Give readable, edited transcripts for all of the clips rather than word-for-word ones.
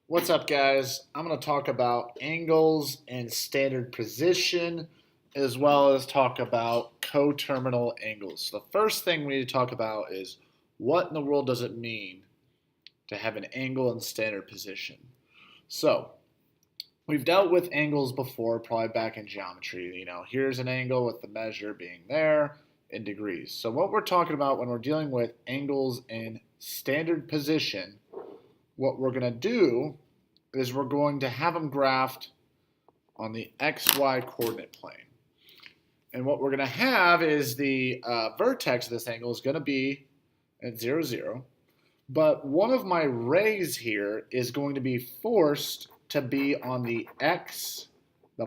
What's up, guys? I'm going to talk about angles and standard position, as well as talk about coterminal angles. So the first thing we need to talk about is what in the world does it mean to have an angle and standard position? So we've dealt with angles before, probably back in geometry. Here's an angle with the measure being there in degrees. So what we're talking about when we're dealing with angles in standard position, what we're going to do is we're going to have them graphed on the XY coordinate plane. And what we're going to have is the vertex of this angle is going to be at 0, 0. But one of my rays here is going to be forced to be on the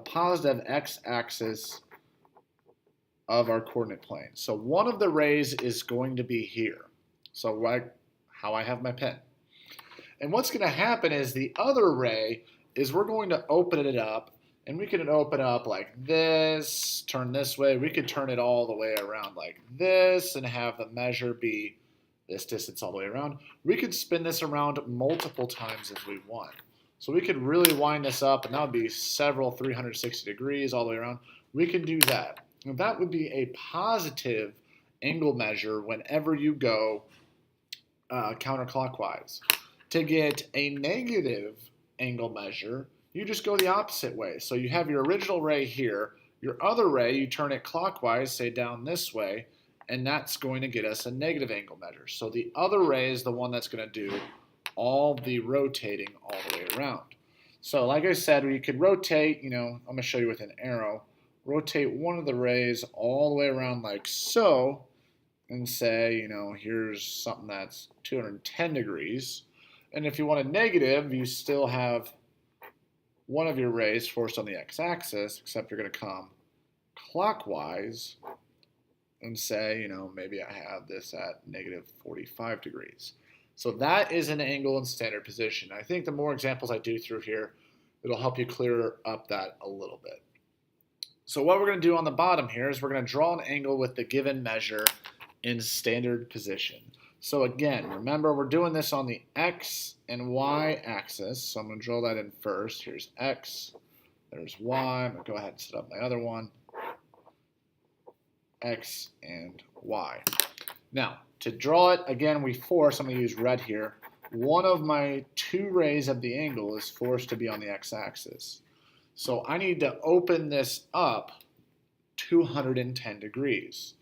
positive x-axis of our coordinate plane. So one of the rays is going to be here. So how I have my pen. And what's going to happen is the other ray is we're going to open it up, and we can open up like this, turn this way. We could turn it all the way around like this and have the measure be this distance all the way around. We could spin this around multiple times if we want. So we could really wind this up, and that would be several 360 degrees all the way around. We can do that. And that would be a positive angle measure whenever you go counterclockwise. To get a negative angle measure, you just go the opposite way. So you have your original ray here, your other ray, you turn it clockwise, say down this way, and that's going to get us a negative angle measure. So the other ray is the one that's going to do all the rotating all the way around. So like I said, you could rotate, I'm going to show you with an arrow, rotate one of the rays all the way around like so, and say, here's something that's 210 degrees. And if you want a negative, you still have one of your rays forced on the x-axis, except you're going to come clockwise and say, maybe I have this at negative 45 degrees. So that is an angle in standard position. I think the more examples I do through here, it'll help you clear up that a little bit. So what we're going to do on the bottom here is we're going to draw an angle with the given measure in standard position. So again, remember we're doing this on the x and y axis. So I'm going to draw that in first. Here's x, there's y. I'm going to go ahead and set up my other one, x and y. Now, to draw it, again, I'm going to use red here. One of my two rays of the angle is forced to be on the x-axis. So I need to open this up 210 degrees.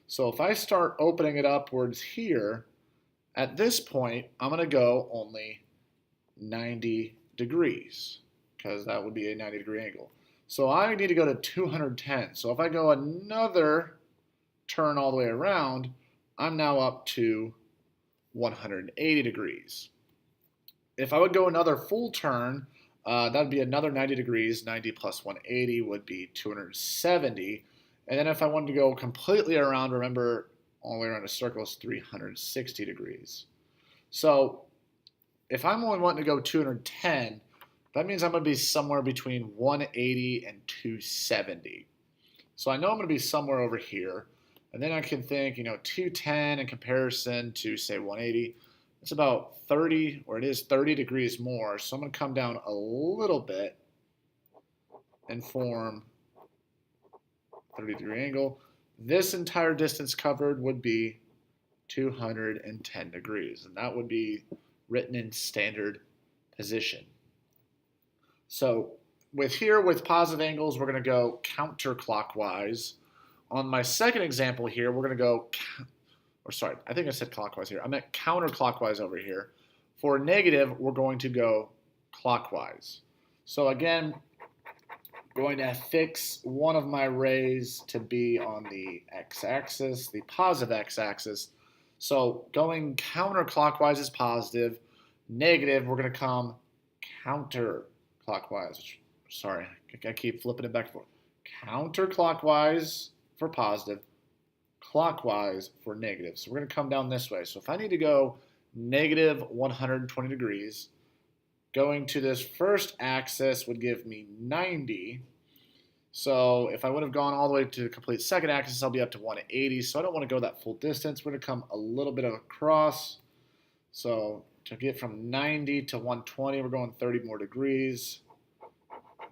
So if I start opening it upwards here, at this point, I'm going to go only 90 degrees because that would be a 90-degree angle. So I need to go to 210. So if I go another turn all the way around, I'm now up to 180 degrees. If I would go another full turn, that would be another 90 degrees. 90 plus 180 would be 270. And then if I wanted to go completely around, remember, all the way around a circle is 360 degrees. So if I'm only wanting to go 210, that means I'm going to be somewhere between 180 and 270. So I know I'm going to be somewhere over here. And then I can think, 210 in comparison to, say, 180. It's about 30, or it is 30 degrees more. So I'm going to come down a little bit and form 30-degree angle. This entire distance covered would be 210 degrees, and that would be written in standard position. So with positive angles, we're going to go counterclockwise. On my second example here, we're going to go, I think I said clockwise here. I meant counterclockwise over here. For negative, we're going to go clockwise. So again, going to fix one of my rays to be on the x-axis, the positive x-axis. So going counterclockwise is positive. Negative, we're going to come counterclockwise. Sorry, I keep flipping it back and forth. Counterclockwise for positive, clockwise for negative. So we're going to come down this way. So if I need to go negative 120 degrees, going to this first axis would give me 90. So if I would have gone all the way to the complete second axis, I'll be up to 180. So I don't want to go that full distance. We're going to come a little bit across. So to get from 90 to 120, we're going 30 more degrees,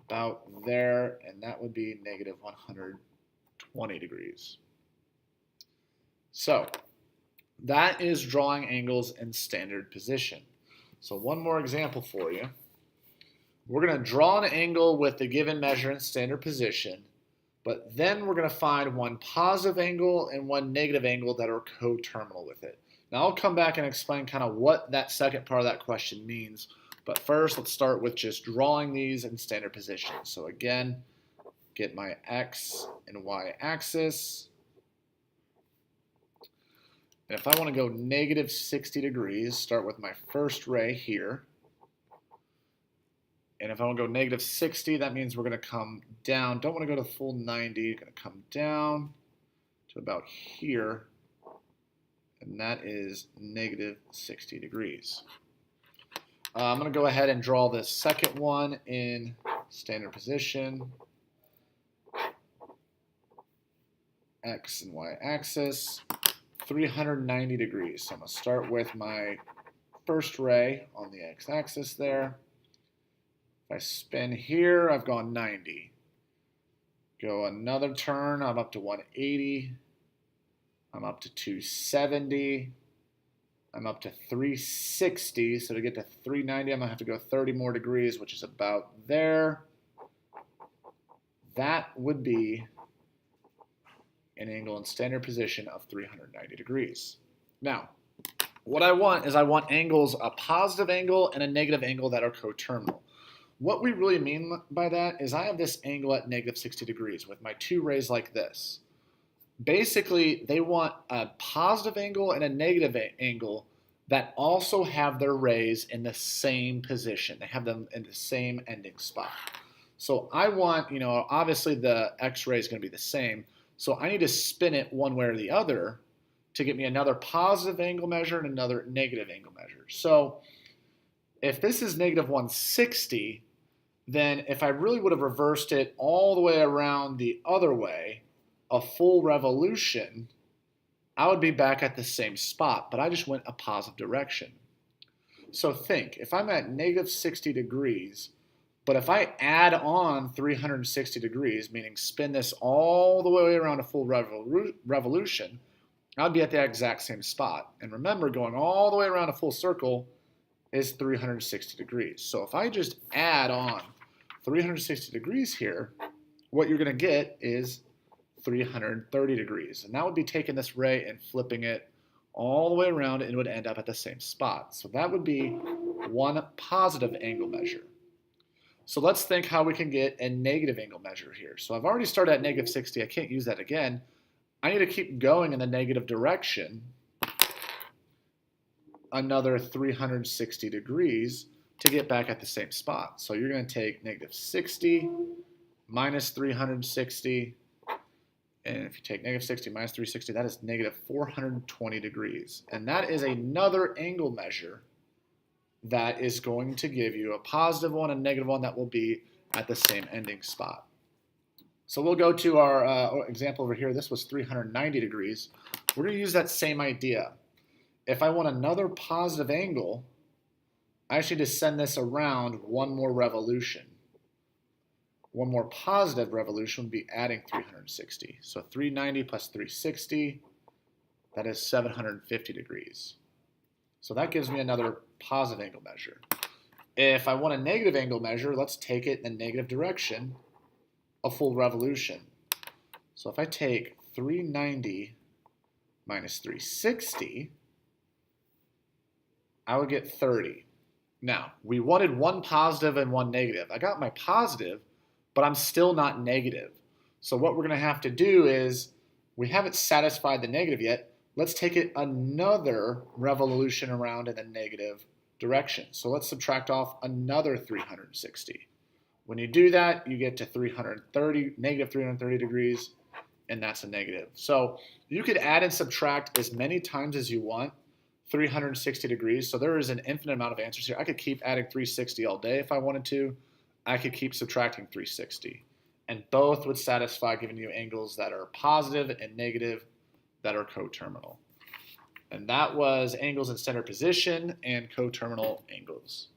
about there, and that would be negative 120 degrees. So that is drawing angles in standard position. So one more example for you. We're going to draw an angle with the given measure in standard position, but then we're going to find one positive angle and one negative angle that are coterminal with it. Now I'll come back and explain kind of what that second part of that question means, but first let's start with just drawing these in standard position. So again, get my x and y axis. And if I want to go negative 60 degrees, start with my first ray here. And if I want to go negative 60, that means we're going to come down. Don't want to go to full 90. Going to come down to about here. And that is negative 60 degrees. I'm going to go ahead and draw this second one in standard position. X and Y axis. 390 degrees. So I'm going to start with my first ray on the x-axis there. If I spin here, I've gone 90. Go another turn, I'm up to 180. I'm up to 270. I'm up to 360. So to get to 390, I'm going to have to go 30 more degrees, which is about there. That would be an angle in standard position of 390 degrees. Now, what I want is angles, a positive angle and a negative angle that are coterminal. What we really mean by that is I have this angle at negative 60 degrees with my two rays like this. Basically, they want a positive angle and a negative angle that also have their rays in the same position. They have them in the same ending spot. So I want, obviously the x-ray is going to be the same. So I need to spin it one way or the other to get me another positive angle measure and another negative angle measure. So if this is negative 160, then if I really would have reversed it all the way around the other way, a full revolution, I would be back at the same spot, but I just went a positive direction. So think, if I'm at negative 60 degrees, but if I add on 360 degrees, meaning spin this all the way around a full revolution, I'd be at the exact same spot. And remember, going all the way around a full circle is 360 degrees. So if I just add on 360 degrees here, what you're going to get is 330 degrees. And that would be taking this ray and flipping it all the way around, and it would end up at the same spot. So that would be one positive angle measure. So let's think how we can get a negative angle measure here. So I've already started at negative 60. I can't use that again. I need to keep going in the negative direction another 360 degrees to get back at the same spot. So you're going to take negative 60 minus 360. And if you take negative 60 minus 360, that is negative 420 degrees. And that is another angle measure that is going to give you a positive one and a negative one that will be at the same ending spot. So we'll go to our example over here. This was 390 degrees. We're going to use that same idea. If I want another positive angle, I actually just send this around one more revolution. One more positive revolution would be adding 360. So 390 plus 360, that is 750 degrees. So that gives me another positive angle measure. If I want a negative angle measure, let's take it in the negative direction, a full revolution. So if I take 390 minus 360, I would get 30. Now, we wanted one positive and one negative. I got my positive, but I'm still not negative. So what we're going to have to do is, we haven't satisfied the negative yet. Let's take it another revolution around in the negative direction. So let's subtract off another 360. When you do that, you get to negative 330 degrees, and that's a negative. So you could add and subtract as many times as you want 360 degrees. So there is an infinite amount of answers here. I could keep adding 360 all day if I wanted to. I could keep subtracting 360. And both would satisfy giving you angles that are positive and negative that are coterminal. And that was angles in standard position and coterminal angles.